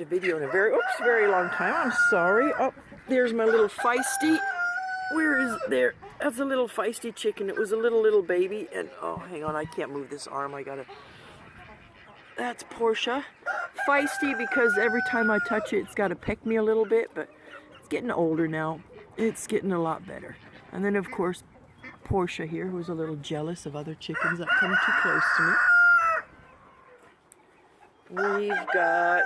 a video in a very long time. I'm sorry. Oh, there's my little feisty. Where is there? That's a little feisty chicken. It was a little baby, and oh, hang on, I can't move this arm. I gotta. That's Portia. Feisty because every time I touch it, it's gotta peck me a little bit, but it's getting older now. It's getting a lot better. And then of course, Portia here, who's a little jealous of other chickens that come too close to me. We've got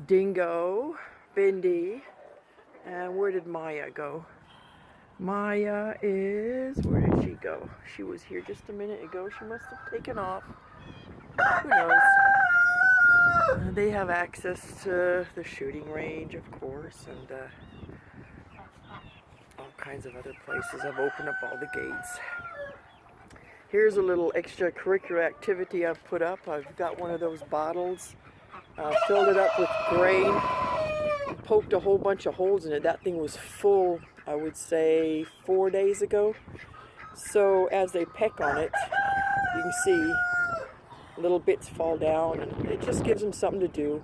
Dingo, Bindi, and where did Maya go? Maya is, where did she go? She was here just a minute ago. She must have taken off. Who knows? They have access to the shooting range, of course, and all kinds of other places. I've opened up all the gates. Here's a little extracurricular activity I've put up. I've got one of those bottles, filled it up with grain, and poked a whole bunch of holes in it. That thing was full, I would say, 4 days ago. So as they peck on it, you can see little bits fall down, and it just gives them something to do.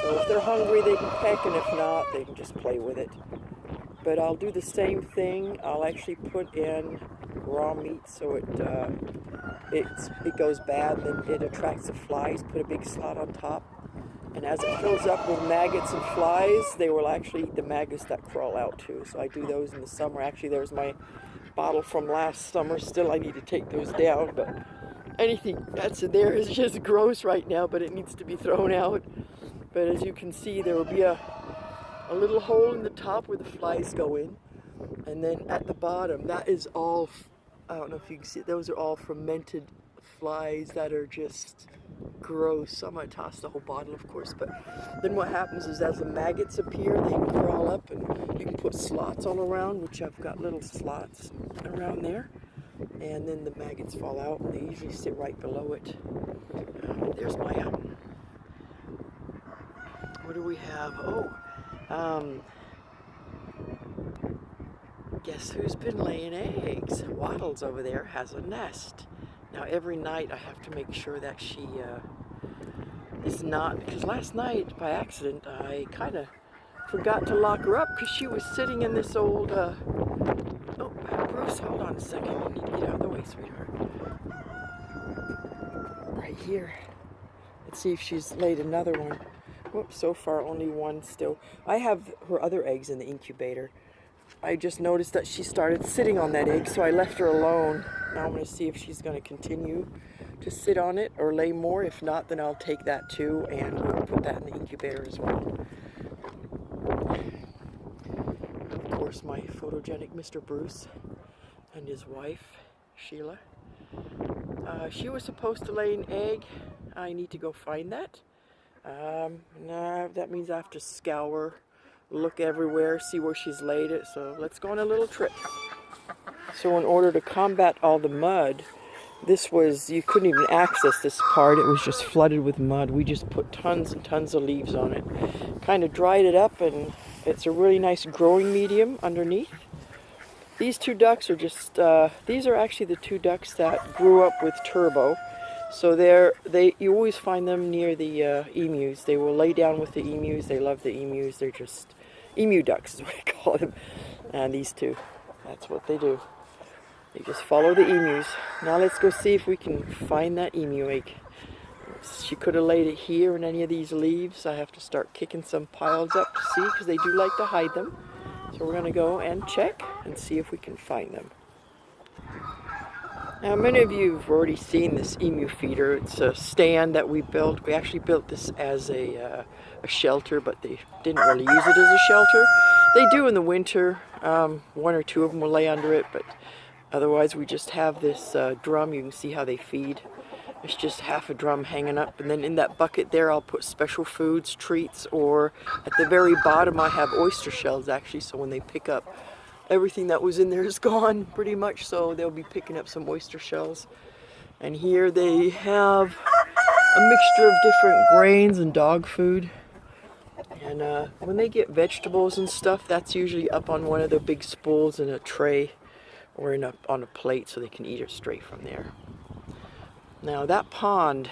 So if they're hungry, they can peck, and if not, they can just play with it. But I'll do the same thing. I'll actually put in raw meat so it goes bad, and then it attracts the flies. Put a big slot on top, and as it fills up with maggots and flies, they will actually eat the maggots that crawl out too. So I do those in the summer. Actually, there's my bottle from last summer. Still, I need to take those down, but anything that's in there is just gross right now, but it needs to be thrown out. But as you can see, there will be a little hole in the top where the flies go in, and then at the bottom, that is all, I don't know if you can see it, those are all fermented flies that are just gross. I'm going to toss the whole bottle, of course, but then what happens is as the maggots appear, they can crawl up, and you can put slots all around, which I've got little slots around there, and then the maggots fall out, and they usually sit right below it. There's Maya. What do we have? Guess who's been laying eggs? Waddles over there has a nest. Now every night I have to make sure that she is not, because last night by accident I kind of forgot to lock her up because she was sitting in this old, Bruce, hold on a second, you need to get out of the way, sweetheart. Right here. Let's see if she's laid another one. Whoops, so far only one still. I have her other eggs in the incubator. I just noticed that she started sitting on that egg, so I left her alone. Now I'm going to see if she's going to continue to sit on it or lay more. If not, then I'll take that too and we'll put that in the incubator as well. Of course, my photogenic Mr. Bruce and his wife, Sheila. She was supposed to lay an egg. I need to go find that. That means I have to scour, look everywhere, see where she's laid it. So let's go on a little trip. So in order to combat all the mud, you couldn't even access this part. It was just flooded with mud. We just put tons and tons of leaves on it. Kind of dried it up, and it's a really nice growing medium underneath. These two ducks are just, these are actually the two ducks that grew up with Turbo. So you always find them near the emus. They will lay down with the emus. They love the emus. They're just emu ducks is what I call them. And these two, that's what they do. They just follow the emus. Now let's go see if we can find that emu egg. She could have laid it here in any of these leaves. I have to start kicking some piles up to see, because they do like to hide them. So we're going to go and check and see if we can find them. Now, many of you have already seen this emu feeder. It's a stand that we built. We actually built this as a shelter, but they didn't really use it as a shelter. They do in the winter. One or two of them will lay under it, but otherwise we just have this drum. You can see how they feed. It's just half a drum hanging up, and then in that bucket there I'll put special foods, treats, or at the very bottom I have oyster shells actually, so when they pick up, everything that was in there is gone pretty much, so they'll be picking up some oyster shells. And here they have a mixture of different grains and dog food. And when they get vegetables and stuff, that's usually up on one of the big spools in a tray or on a plate, so they can eat it straight from there. Now that pond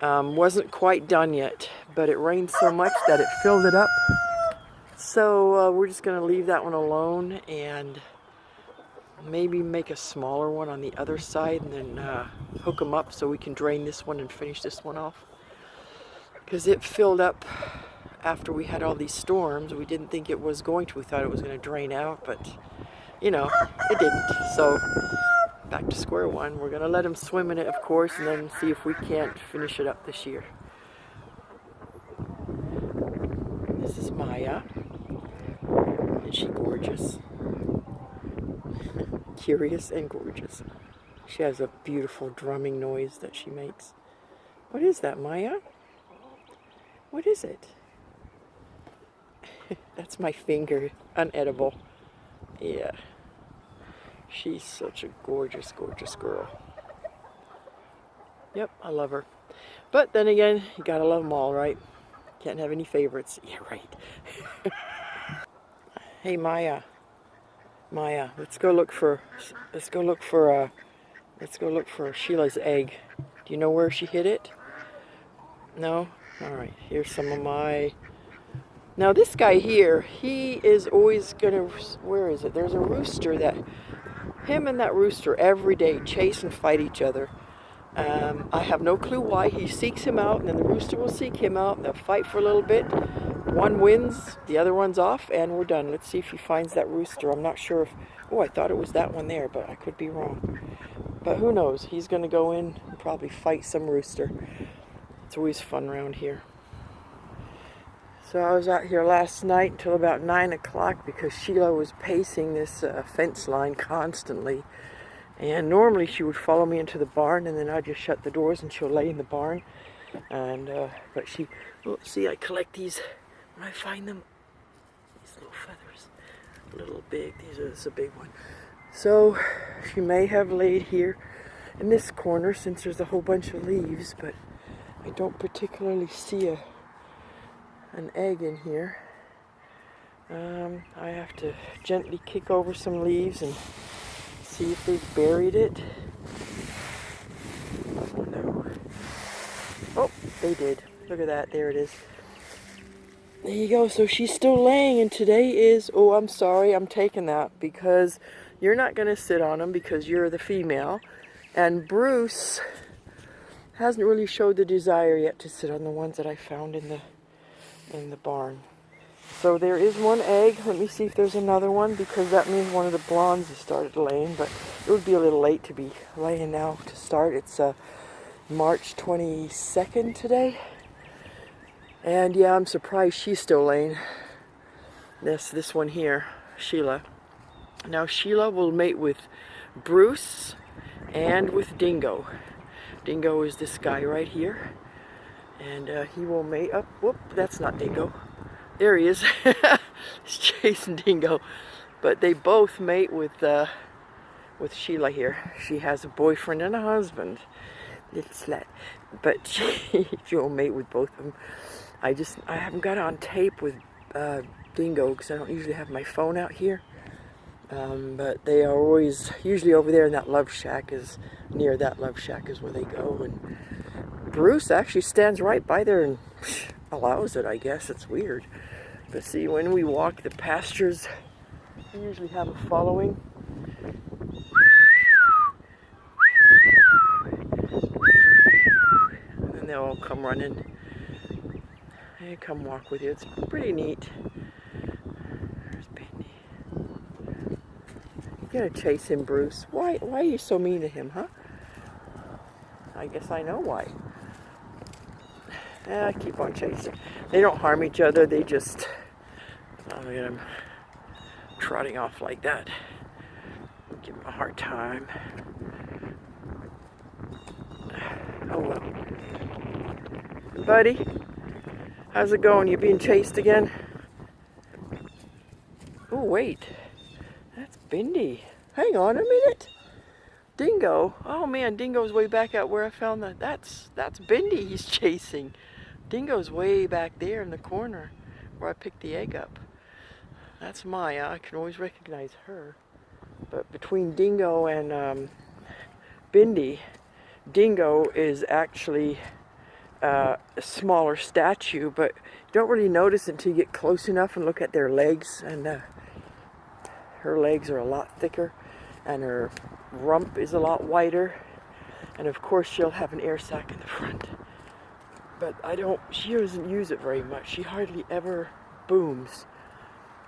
Wasn't quite done yet, but it rained so much that it filled it up. So we're just going to leave that one alone and maybe make a smaller one on the other side and then hook them up so we can drain this one and finish this one off. Because it filled up after we had all these storms. We didn't think it was going to. We thought it was going to drain out, but you know, it didn't. So back to square one. We're going to let him swim in it, of course, and then see if we can't finish it up this year. This is Maya. Isn't she gorgeous? Curious and gorgeous. She has a beautiful drumming noise that she makes. What is that, Maya? What is it? That's my finger. Unedible. Yeah. She's such a gorgeous, gorgeous girl. Yep, I love her. But then again, you gotta love them all, right? Can't have any favorites. Yeah, right. Hey, Maya. Maya, let's go look for Sheila's egg. Do you know where she hid it? No? Alright, here's some of my... Now this guy here, he is always gonna... Where is it? There's a rooster that... Him and that rooster every day chase and fight each other. I have no clue why. He seeks him out, and then the rooster will seek him out, and they'll fight for a little bit. One wins, the other one's off, and we're done. Let's see if he finds that rooster. I'm not sure if... Oh, I thought it was that one there, but I could be wrong. But who knows? He's going to go in and probably fight some rooster. It's always fun around here. So I was out here last night until about 9 o'clock because Sheila was pacing this fence line constantly. And normally she would follow me into the barn, and then I'd just shut the doors and she'll lay in the barn. And but she... Oh, see, I collect these when I find them. These little feathers. A little big. This is a big one. So she may have laid here in this corner since there's a whole bunch of leaves, but I don't particularly see an egg in here. I have to gently kick over some leaves and see if they've buried it. Oh no. Oh, they did. Look at that. There it is. There you go. So she's still laying, and today is... Oh, I'm sorry. I'm taking that because you're not going to sit on them because you're the female. And Bruce hasn't really showed the desire yet to sit on the ones that I found in the barn. So there is one egg. Let me see if there's another one, because that means one of the blondes has started laying, but it would be a little late to be laying now to start. It's March 22nd today. And yeah, I'm surprised she's still laying. This one here, Sheila. Now Sheila will mate with Bruce and with Dingo. Dingo is this guy right here. And he will mate up. Whoop, that's not Dingo. There he is. He's chasing Dingo. But they both mate with Sheila here. She has a boyfriend and a husband. Little slut. But she will mate with both of them. I haven't got it on tape with Dingo because I don't usually have my phone out here. But they are always, usually over there in that love shack near that love shack is where they go. And Bruce actually stands right by there and allows it, I guess. It's weird. But see, when we walk the pastures, we usually have a following. And then they'll all come running. They come walk with you. It's pretty neat. There's Bendy. You're gonna chase him, Bruce. Why are you so mean to him, huh? I guess I know why. Keep on chasing. They don't harm each other. They just... Look at him trotting off like that. Give him a hard time. Oh well. Buddy, how's it going? You being chased again? Oh wait, that's Bendy. Hang on a minute. Dingo. Oh man, Dingo's way back out where I found that. That's Bendy he's chasing. Dingo's way back there in the corner where I picked the egg up. That's Maya. I can always recognize her. But between Dingo and Bendy, Dingo is actually a smaller statue, but you don't really notice until you get close enough and look at their legs. And her legs are a lot thicker, and her rump is a lot wider. And of course she'll have an air sac in the front. But she doesn't use it very much. She hardly ever booms.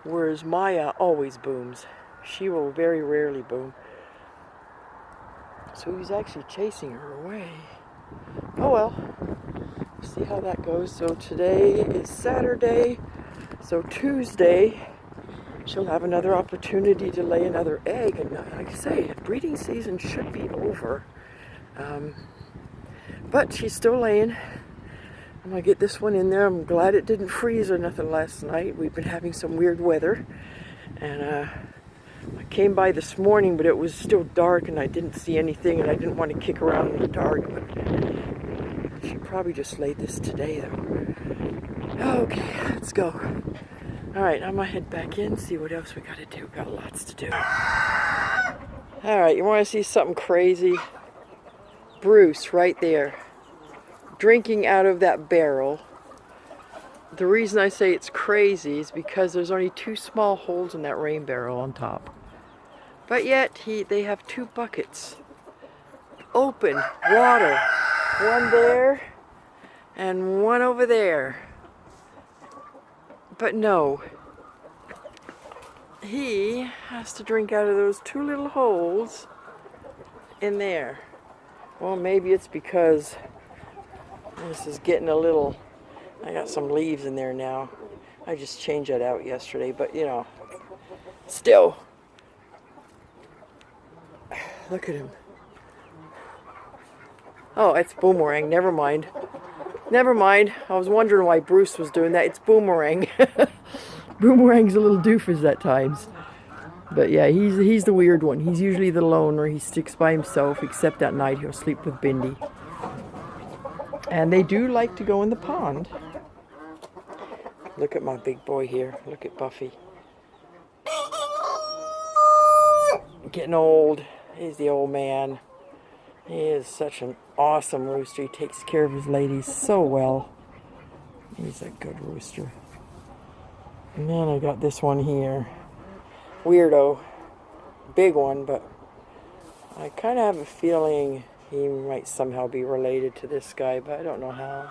Whereas Maya always booms. She will very rarely boom. So he's actually chasing her away. Oh well. See how that goes. So today is Saturday. So Tuesday, she'll have another opportunity to lay another egg. And like I say, breeding season should be over. But she's still laying. I'm going to get this one in there. I'm glad it didn't freeze or nothing last night. We've been having some weird weather. And I came by this morning, but it was still dark and I didn't see anything, and I didn't want to kick around in the dark. But she probably just laid this today, though. Okay, let's go. Alright, I'm going to head back in, see what else we got to do. Got lots to do. Alright, you want to see something crazy? Bruce, right there, drinking out of that barrel. The reason I say it's crazy is because there's only 2 small holes in that rain barrel on top. But yet, they have 2 buckets. Open water. One there, and one over there. But no. He has to drink out of those 2 little holes in there. Well, maybe it's because this is getting a little... I got some leaves in there now. I just changed that out yesterday, but you know, still. Look at him. Oh, it's Boomerang. Never mind. Never mind. I was wondering why Bruce was doing that. It's Boomerang. Boomerang's a little doofus at times. But yeah, he's the weird one. He's usually the loner. He sticks by himself, except at night he'll sleep with Bindi. And they do like to go in the pond. Look at my big boy here. Look at Buffy. Getting old. He's the old man. He is such an awesome rooster. He takes care of his ladies so well. He's a good rooster. And then I got this one here. Weirdo. Big one, but I kind of have a feeling he might somehow be related to this guy, but I don't know how.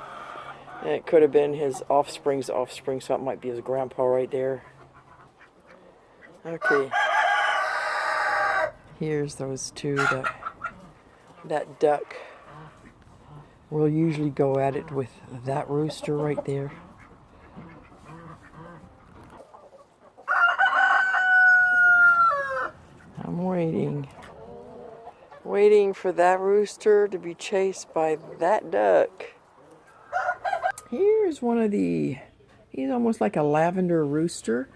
And it could have been his offspring's offspring, so it might be his grandpa right there. Okay. Here's those 2 that duck will usually go at it with that rooster right there. I'm waiting for that rooster to be chased by that duck. Here's one of he's almost like a lavender rooster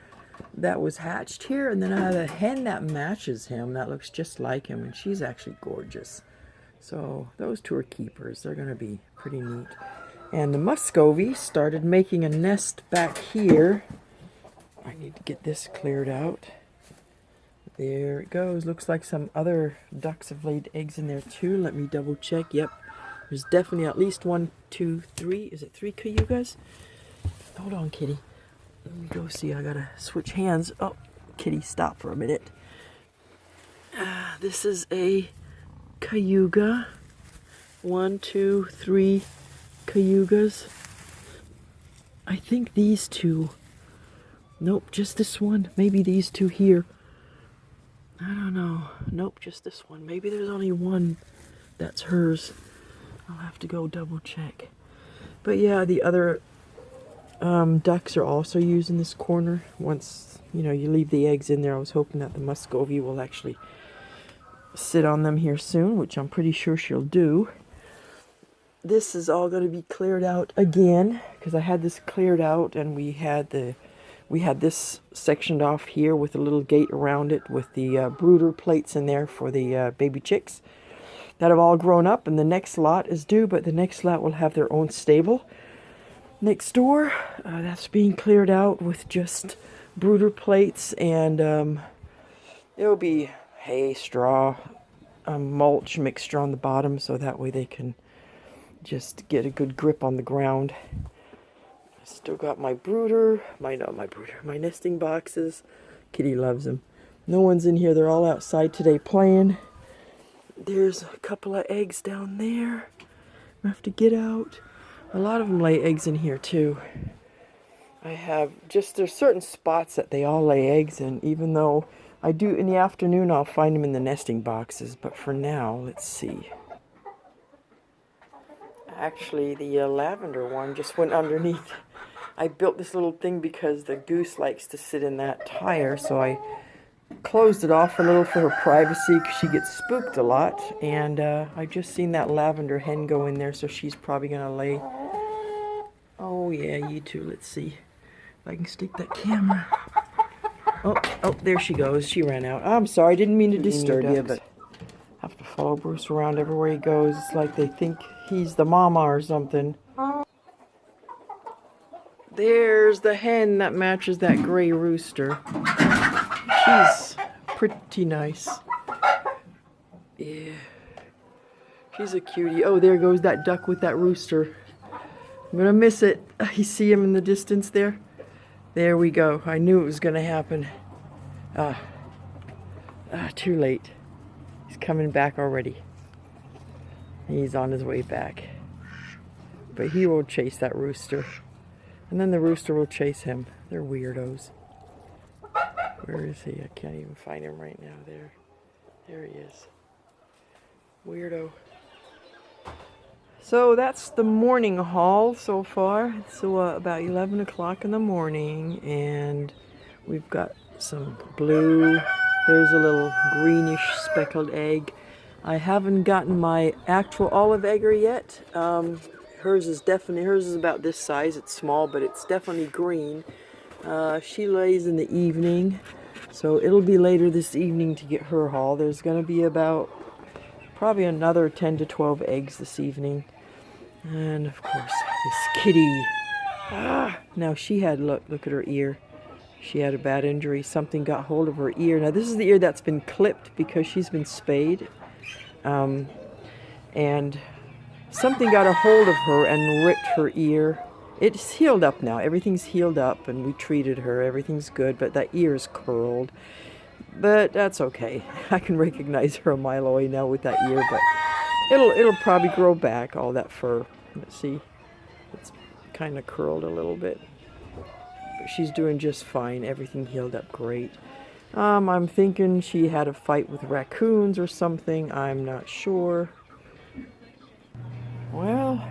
that was hatched here, and then I have a hen that matches him that looks just like him, and she's actually gorgeous. So those 2 are keepers. They're going to be pretty neat. And the muscovy started making a nest back here. I need to get this cleared out. There it goes. Looks like some other ducks have laid eggs in there too. Let me double check. Yep. There's definitely at least 1, 2, 3. Is it 3 cayugas? Hold on, kitty. Let me go see. I gotta switch hands. Oh, kitty, stop for a minute. This is a cayuga. 1, 2, 3 cayugas. I think these 2. Nope, just this one. Maybe these 2 here. I don't know. Nope, just this one. Maybe there's only 1 that's hers. I'll have to go double check. But yeah, the other ducks are also used in this corner. Once, you know, you leave the eggs in there, I was hoping that the muscovy will actually sit on them here soon, which I'm pretty sure she'll do. This is all going to be cleared out again, because I had this cleared out, and we had this sectioned off here with a little gate around it with the brooder plates in there for the baby chicks that have all grown up, and the next lot is due, but the next lot will have their own stable next door. That's being cleared out with just brooder plates, and it'll be hay, straw, mulch mixture on the bottom, so that way they can just get a good grip on the ground. I still got my brooder, my nesting boxes. Kitty loves them. No one's in here. They're all outside today playing. There's a couple of eggs down there. I have to get out. A lot of them lay eggs in here too. I have there's certain spots that they all lay eggs in, even though I do in the afternoon I'll find them in the nesting boxes. But for now, let's see. Actually, the lavender one just went underneath. I built this little thing because the goose likes to sit in that tire, so I closed it off a little for her privacy because she gets spooked a lot. And I just seen that lavender hen go in there, so she's probably going to lay. Oh yeah, you too. Let's see if I can stick that camera. Oh, there she goes. She ran out. I'm sorry, I didn't mean to disturb you, but I have to follow Bruce around everywhere he goes. It's like they think he's the mama or something. There's the hen that matches that gray rooster. She's pretty nice. Yeah. She's a cutie. Oh, there goes that duck with that rooster. I'm gonna miss it. You see him in the distance there? There we go. I knew it was gonna happen. Too late. He's coming back already. He's on his way back. But he will chase that rooster. And then the rooster will chase him. They're weirdos. Where is he? I can't even find him right now. There he is. Weirdo. So that's the morning haul so far. So about 11 o'clock in the morning, and we've got some blue. There's a little greenish speckled egg. I haven't gotten my actual olive egger yet. Hers is about this size. It's small, but it's definitely green. She lays in the evening, so it'll be later this evening to get her haul. There's going to be about probably another 10 to 12 eggs this evening. And of course, this kitty. Now she had, look at her ear. She had a bad injury. Something got hold of her ear. Now this is the ear that's been clipped because she's been spayed. And something got a hold of her and ripped her ear. It's healed up now. Everything's healed up, and we treated her. Everything's good, but that ear is curled. But that's okay. I can recognize her a mile away now with that ear, but it'll probably grow back, all that fur. Let's see. It's kind of curled a little bit. But she's doing just fine. Everything healed up great. I'm thinking she had a fight with raccoons or something. I'm not sure. Well,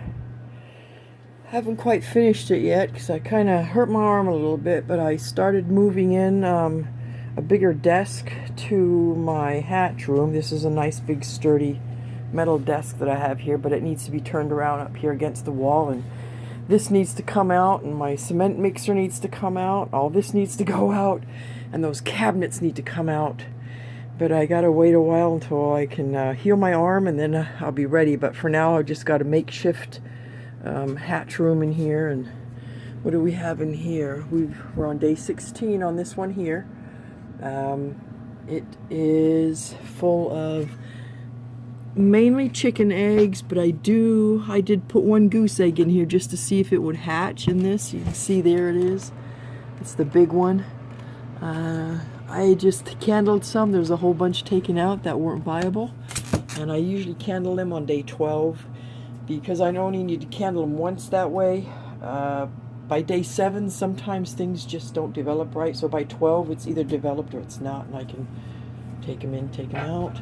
haven't quite finished it yet because I kind of hurt my arm a little bit, but I started moving in a bigger desk to my hatch room. This is a nice big sturdy metal desk that I have here, but it needs to be turned around up here against the wall, and this needs to come out, and my cement mixer needs to come out. All this needs to go out, and those cabinets need to come out. But I gotta wait a while until I can heal my arm, and then I'll be ready. But for now, I just got a makeshift hatch room in here. And what do we have in here? We're on day 16 on this one here. It is full of mainly chicken eggs, but I did put one goose egg in here just to see if it would hatch in this. You can see there it is. It's the big one. I just candled some. There's a whole bunch taken out that weren't viable, and I usually candle them on day 12 because I only need to candle them once that way. By day 7, sometimes things just don't develop right, so by 12 it's either developed or it's not, and I can take them in, take them out.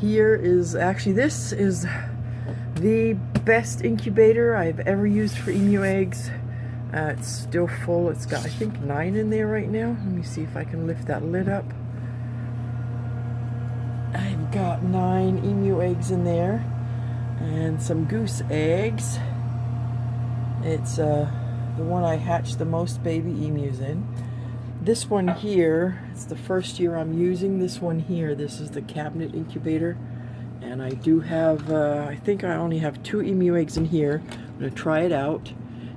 Here is, actually this is the best incubator I've ever used for emu eggs. It's still full. It's got, I think, 9 in there right now. Let me see if I can lift that lid up. I've got 9 emu eggs in there and some goose eggs. It's the one I hatched the most baby emus in. This one here, it's the first year I'm using this one here. This is the cabinet incubator, and I do have, I think I only have 2 emu eggs in here. I'm going to try it out,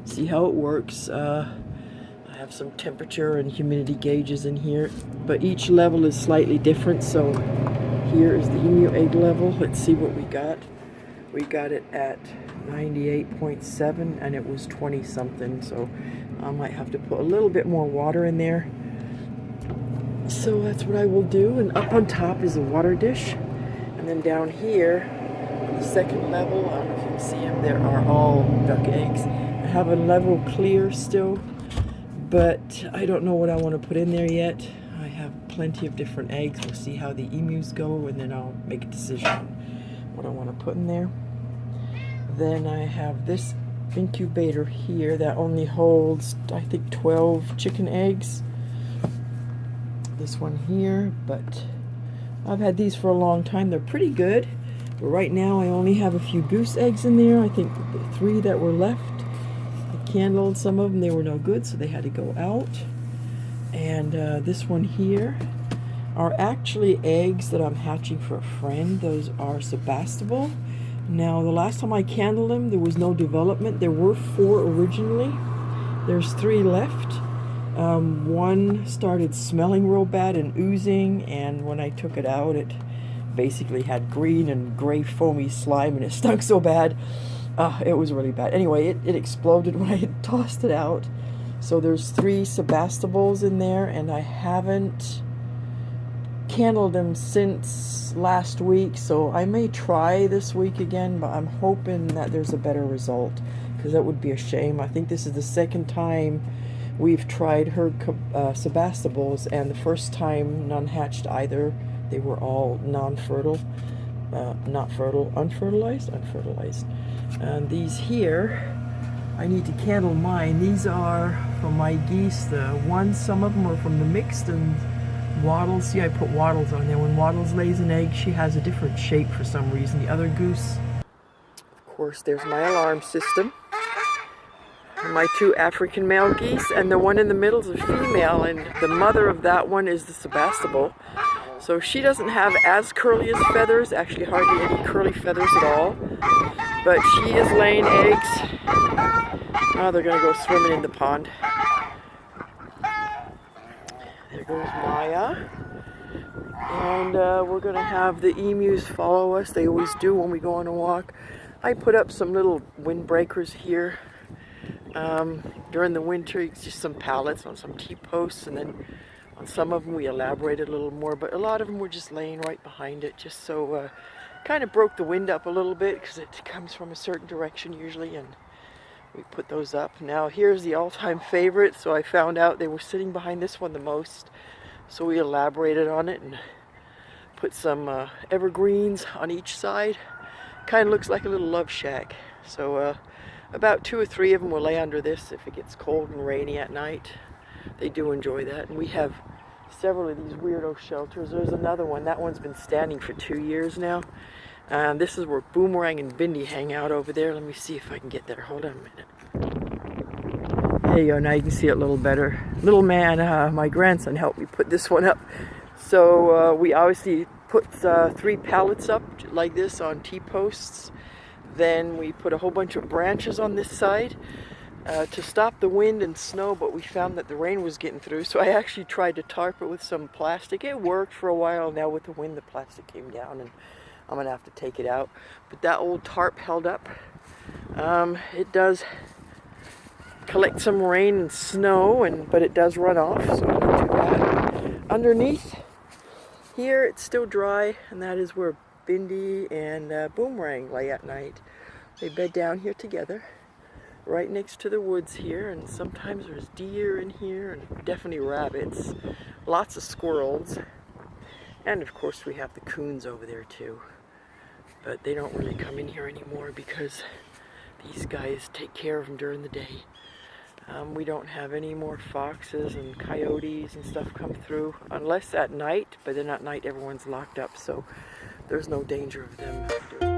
see how it works. I have some temperature and humidity gauges in here, but each level is slightly different. So here is the emu egg level. Let's see what we got. We got it at 98.7 and it was 20 something, so I might have to put a little bit more water in there. So that's what I will do. And up on top is a water dish, and then down here on the second level, I don't know if you can see them, there are all duck eggs. I have a level clear still, but I don't know what I want to put in there yet. I have plenty of different eggs. We'll see how the emus go, and then I'll make a decision on what I want to put in there. Then I have this incubator here that only holds, I think, 12 chicken eggs. This one here, but I've had these for a long time. They're pretty good, but right now I only have a few goose eggs in there. I think the 3 that were left, I candled some of them. They were no good, so they had to go out. And this one here are actually eggs that I'm hatching for a friend. Those are Sebastable. Now, the last time I candled them, there was no development. There were 4 originally. There's 3 left. One started smelling real bad and oozing, and when I took it out, it basically had green and gray foamy slime, and it stunk so bad. It was really bad. Anyway, it exploded when I had tossed it out. So there's 3 Sebastables in there, and I haven't candled them since last week, so I may try this week again, but I'm hoping that there's a better result, because that would be a shame. I think this is the second time we've tried her Sebastables, and the first time none hatched either. They were all non-fertile, not fertile, unfertilized. And these here, I need to candle mine. These are from my geese. Some of them are from the mixed, and Waddles, see, I put Waddles on there. When Waddles lays an egg, she has a different shape for some reason. The other goose, of course, there's my alarm system. My 2 African male geese, and the one in the middle is a female, and the mother of that one is the Sebastable. So she doesn't have as curly as feathers, actually hardly any curly feathers at all, but she is laying eggs. Now they're going to go swimming in the pond. There goes Maya. And we're going to have the emus follow us. They always do when we go on a walk. I put up some little windbreakers here. During the winter, it's just some pallets on some T-posts, and then on some of them we elaborated a little more, but a lot of them were just laying right behind it, just so kind of broke the wind up a little bit, because it comes from a certain direction usually, and we put those up. Now here's the all-time favorite. So I found out they were sitting behind this one the most, so we elaborated on it and put some evergreens on each side. Kind of looks like a little love shack. So about 2 or 3 of them will lay under this if it gets cold and rainy at night. They do enjoy that. And we have several of these weirdo shelters. There's another one. That one's been standing for 2 years now. This is where Boomerang and Bindi hang out over there. Let me see if I can get there. Hold on a minute. There you go. Now you can see it a little better. Little man, my grandson helped me put this one up. So we obviously put 3 pallets up like this on T-posts. Then we put a whole bunch of branches on this side to stop the wind and snow, but we found that the rain was getting through, so I actually tried to tarp it with some plastic. It worked for a while. Now with the wind, the plastic came down, and I'm gonna have to take it out. But that old tarp held up. It does collect some rain and snow, but it does run off, so not too bad. Underneath here, it's still dry, and that is where Bindi and Boomerang lay at night. They bed down here together, right next to the woods here, and sometimes there's deer in here, and definitely rabbits, lots of squirrels, and of course we have the coons over there too. But they don't really come in here anymore because these guys take care of them during the day. We don't have any more foxes and coyotes and stuff come through, unless at night, but then at night everyone's locked up, so there's no danger of them.